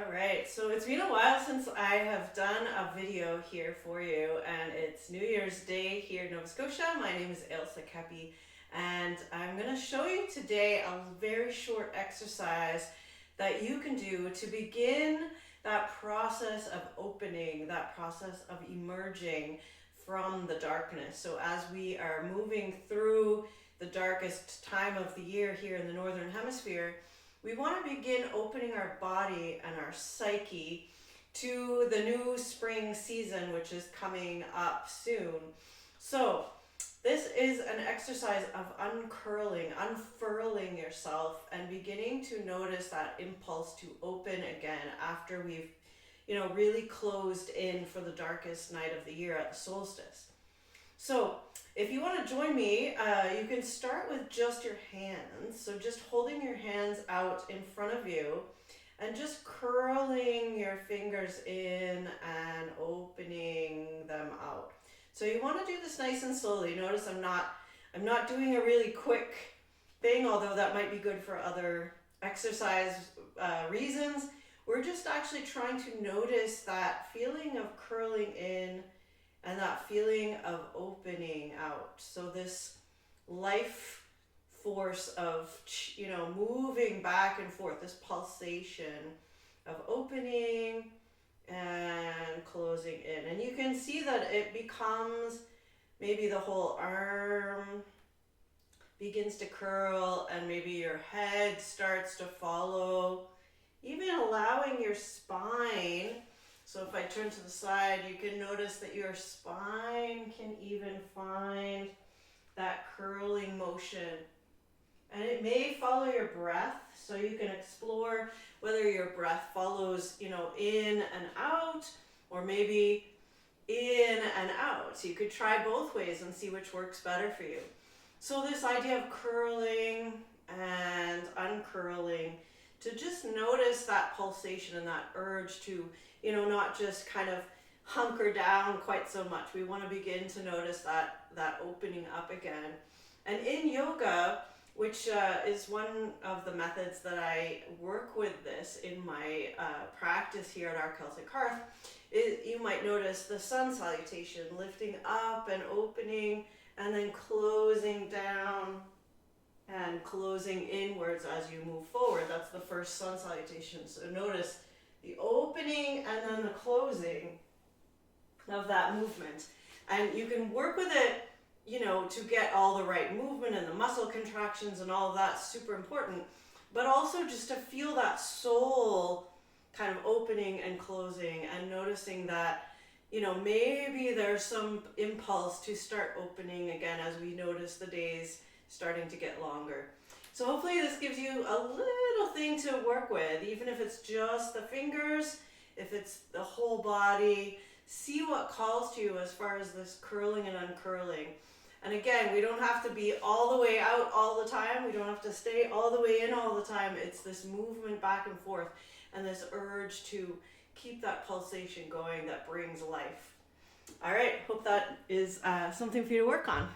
All right, so it's been a while since I have done a video here for you, and it's New Year's Day here in Nova Scotia. My name is Ailsa Kepi, and I'm going to show you today a very short exercise that you can do to begin that process of opening, that process of emerging from the darkness. So as we are moving through the darkest time of the year here in the Northern Hemisphere, we want to begin opening our body and our psyche to the new spring season, which is coming up soon. So this is an exercise of uncurling, unfurling yourself and beginning to notice that impulse to open again after we've, really closed in for the darkest night of the year at the solstice. So if you want to join me, you can start with just your hands. So just holding your hands out in front of you and just curling your fingers in and opening them out. So you want to do this nice and slowly. Notice I'm not doing a really quick thing, although that might be good for other exercise reasons. We're just actually trying to notice that feeling of curling in and that feeling of opening out. So this life force of, moving back and forth, this pulsation of opening and closing in. And you can see that it becomes, maybe the whole arm begins to curl and maybe your head starts to follow, even allowing your spine. So if I turn to the side, you can notice that your spine can even find that curling motion. And it may follow your breath, so you can explore whether your breath follows, in and out, or maybe in and out. So you could try both ways and see which works better for you. So this idea of curling and uncurling, to just notice that pulsation and that urge to, not just kind of hunker down quite so much. We want to begin to notice that opening up again. And in yoga, which is one of the methods that I work with this in my practice here at our Celtic Hearth, you might notice the sun salutation, lifting up and opening and then closing down and closing inwards as you move forward. That's the first sun salutation. So notice the opening and then the closing of that movement. And you can work with it, to get all the right movement and the muscle contractions and all of that's super important. But also just to feel that soul kind of opening and closing and noticing that, maybe there's some impulse to start opening again as we notice the days starting to get longer. So hopefully this gives you a little thing to work with, even if it's just the fingers, if it's the whole body. See what calls to you as far as this curling and uncurling. And again, we don't have to be all the way out all the time. We don't have to stay all the way in all the time. It's this movement back and forth and this urge to keep that pulsation going that brings life. All right, hope that is something for you to work on.